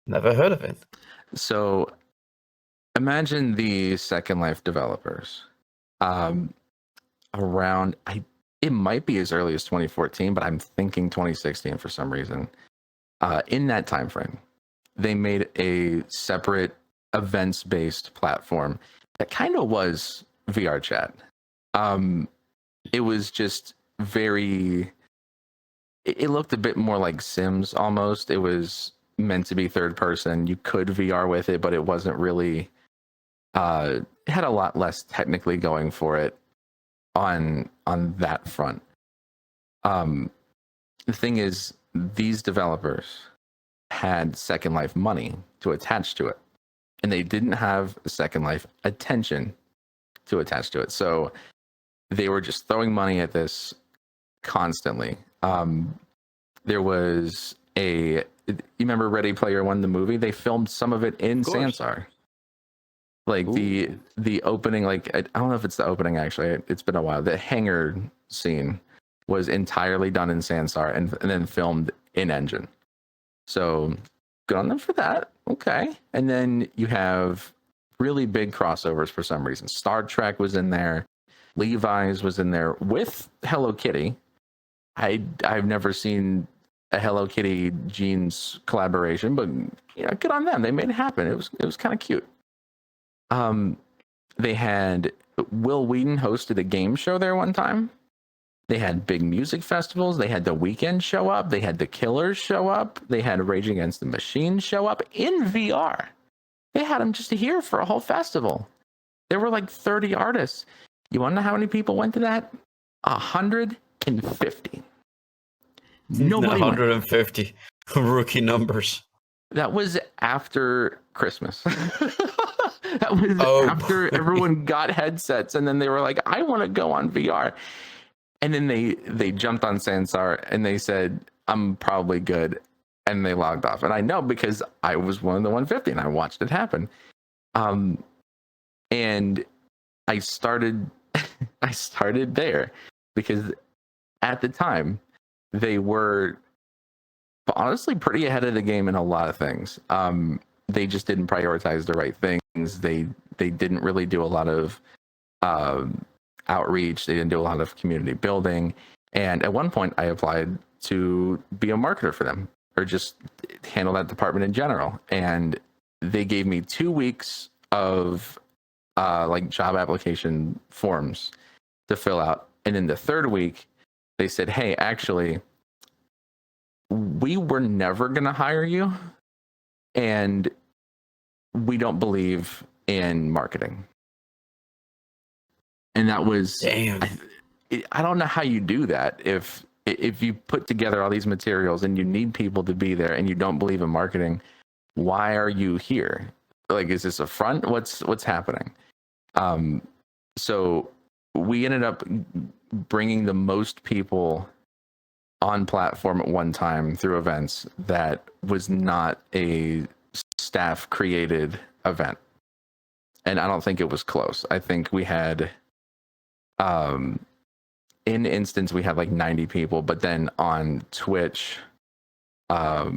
Never heard of it. So imagine the Second Life developers. It might be as early as 2014, but I'm thinking 2016 for some reason. In that time frame, they made a separate events-based platform that kind of was VR chat. It was just very... It looked a bit more like Sims almost. It was meant to be third person. You could VR with it, but it wasn't really... it had a lot less technically going for it on that front. The thing is, these developers had Second Life money to attach to it, and they didn't have Second Life attention to attach to it. So they were just throwing money at this constantly. There was you remember Ready Player One, the movie? They filmed some of it in Sansar. Like the opening, like I don't know if it's the opening actually. It's been a while. The hangar scene was entirely done in Sansar and then filmed in engine. So good on them for that. Okay. And then you have really big crossovers for some reason. Star Trek was in there. Levi's was in there with Hello Kitty. I've never seen a Hello Kitty jeans collaboration, but good on them. They made it happen. It was kind of cute. They had Will Wheaton hosted a game show there one time. They had big music festivals. They had The Weeknd show up. They had The Killers show up. They had Rage Against the Machine show up in VR. They had them just here for a whole festival. There were like 30 artists. You want to know how many people went to that? 150. Nobody 150 rookie numbers. That was after Christmas. That was after everyone got headsets, and then they were like, I want to go on VR. And then they jumped on Sansar and they said, I'm probably good. And they logged off. And I know because I was one of the 150 and I watched it happen. And I started there because at the time they were honestly pretty ahead of the game in a lot of things. They just didn't prioritize the right things. They didn't really do a lot of outreach. They didn't do a lot of community building. And at one point I applied to be a marketer for them or just handle that department in general. And they gave me 2 weeks of like job application forms to fill out. And in the third week, they said, hey, actually, we were never going to hire you. And we don't believe in marketing. And that was, damn. I don't know how you do that. If you put together all these materials and you need people to be there and you don't believe in marketing, why are you here? Like, is this a front? What's happening? So we ended up bringing the most people on platform at one time through events that was not a staff created event. And I don't think it was close. I think we had, in instance, we had like 90 people, but then on Twitch, I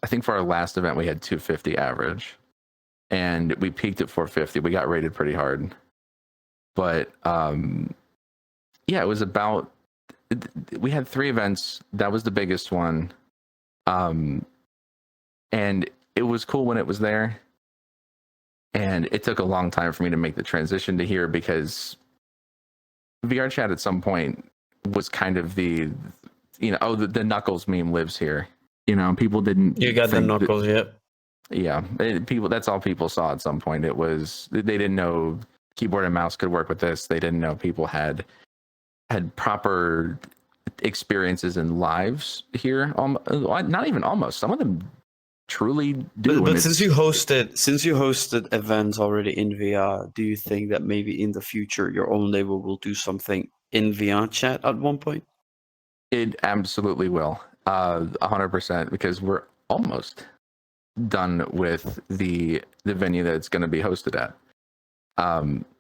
think for our last event, we had 250 average and we peaked at 450. We got rated pretty hard, but, yeah, it was about, we had 3 events. That was the biggest one. And it was cool when it was there. And it took a long time for me to make the transition to here because VR chat at some point was kind of the Knuckles meme lives here. People didn't. You got the Knuckles, yep. Yeah, that's all people saw at some point. It was, they didn't know keyboard and mouse could work with this. They didn't know people had proper experiences in lives here. Not even almost. Some of them truly do. But since you hosted events already in VR, do you think that maybe in the future your own label will do something in VR chat at one point? It absolutely will, 100%, because we're almost done with the venue that it's going to be hosted at.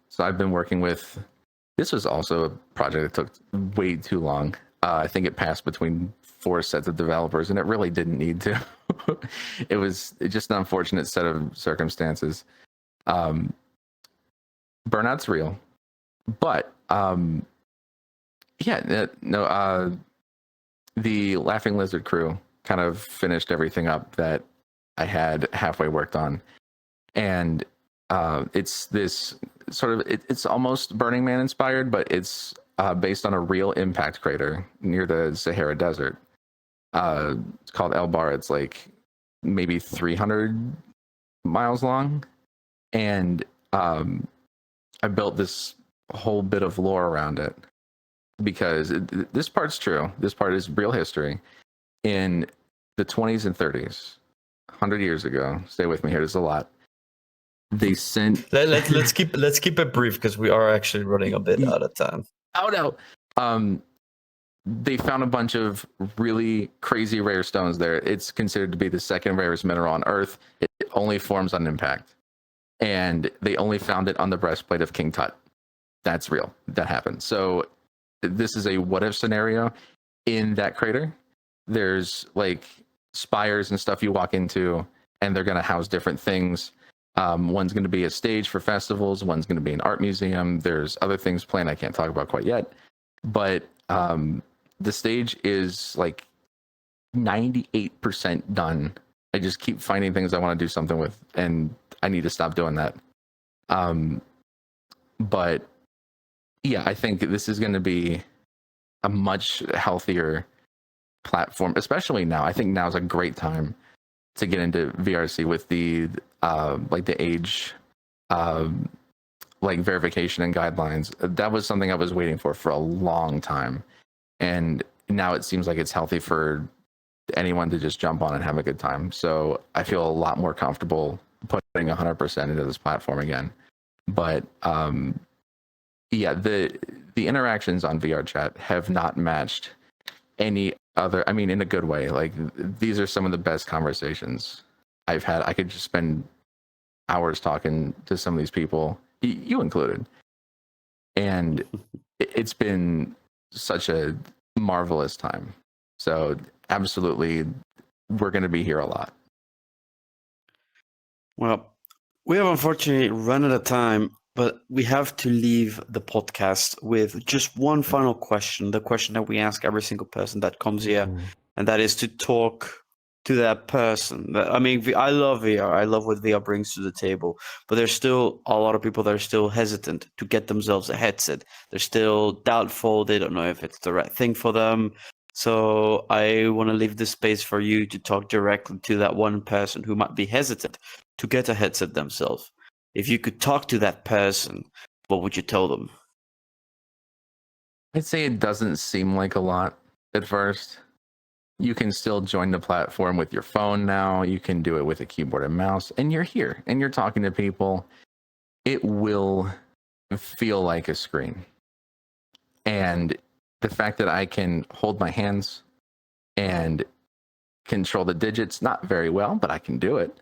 So I've been working with. This was also a project that took way too long. I think it passed between 4 sets of developers, and it really didn't need to. It was just an unfortunate set of circumstances. Burnout's real, but the Laughing Lizard crew kind of finished everything up that I had halfway worked on, and it's this sort of it's almost Burning Man inspired, but it's based on a real impact crater near the Sahara Desert. It's called El Bar. It's like maybe 300 miles long, and I built this whole bit of lore around it because this part's true. This part is real history. In the 20s and 30s, 100 years ago. Stay with me here. There's a lot. They sent. Let's keep it brief because we are actually running a bit out of time. Oh no. They found a bunch of really crazy rare stones there. It's considered to be the second rarest mineral on Earth. It only forms on impact. And they only found it on the breastplate of King Tut. That's real. That happened. So this is a what if scenario in that crater. There's like spires and stuff you walk into, and they're going to house different things. One's going to be a stage for festivals. One's going to be an art museum. There's other things planned I can't talk about quite yet. But the stage is like 98% done. I just keep finding things I want to do something with, and I need to stop doing that. But yeah, I think this is going to be a much healthier platform, especially now. I think now is a great time to get into VRC with the like the age like verification and guidelines. That was something I was waiting for a long time, and now it seems like it's healthy for anyone to just jump on and have a good time. So I feel a lot more comfortable putting 100% into this platform again. But yeah, the interactions on VR chat have not matched any other. I mean, in a good way. Like, these are some of the best conversations I've had. I could just spend hours talking to some of these people, you included, and it's been such a marvelous time. So absolutely, we're going to be here a lot. Well, we have unfortunately run out of time, but we have to leave the podcast with just one final question, the question that we ask every single person that comes here, and that is to talk to that person. I mean, I love VR. I love what VR brings to the table, but there's still a lot of people that are still hesitant to get themselves a headset. They're still doubtful. They don't know if it's the right thing for them. So I want to leave this space for you to talk directly to that one person who might be hesitant to get a headset themselves. If you could talk to that person, what would you tell them? I'd say it doesn't seem like a lot at first. You can still join the platform with your phone now. You can do it with a keyboard and mouse, and you're here and you're talking to people. It will feel like a screen. And the fact that I can hold my hands and control the digits, not very well, but I can do it.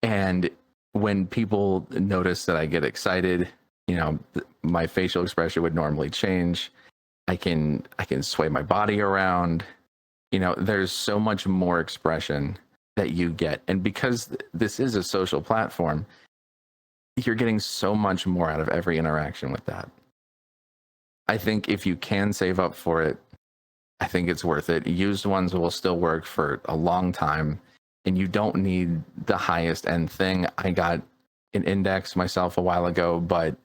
And when people notice that I get excited, you know, my facial expression would normally change. I can sway my body around. You know, there's so much more expression that you get. And because this is a social platform, you're getting so much more out of every interaction with that. I think if you can save up for it, I think it's worth it. Used ones will still work for a long time, and you don't need the highest end thing. I got an Index myself a while ago, but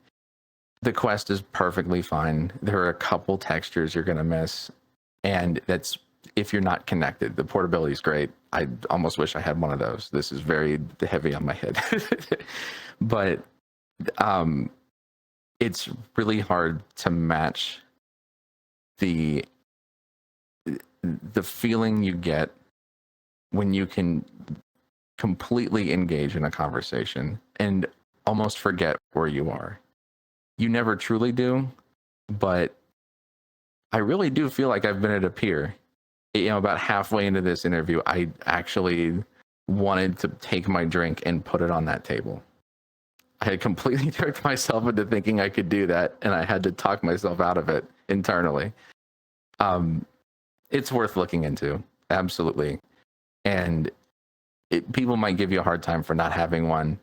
the Quest is perfectly fine. There are a couple textures you're going to miss, and that's if you're not connected. The portability is great. I almost wish I had one of those. This is very heavy on my head. But it's really hard to match the feeling you get when you can completely engage in a conversation and almost forget where you are. You never truly do, but I really do feel like I've been at a pier. You know, about halfway into this interview, I actually wanted to take my drink and put it on that table. I had completely tricked myself into thinking I could do that, and I had to talk myself out of it internally. It's worth looking into, absolutely. And people might give you a hard time for not having one.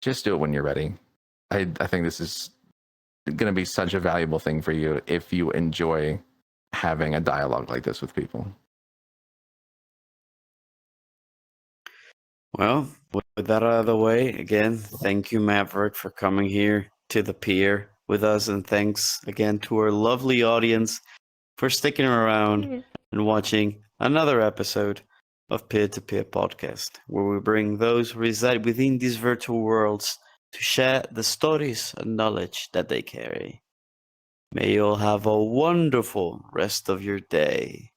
Just do it when you're ready. I think this is going to be such a valuable thing for you if you enjoy having a dialogue like this with people. Well, with that out of the way, again, thank you, Maverick, for coming here to the pier with us. And thanks again to our lovely audience for sticking around and watching another episode of Peer-to-Pier Podcast, where we bring those who reside within these virtual worlds to share the stories and knowledge that they carry. May you all have a wonderful rest of your day.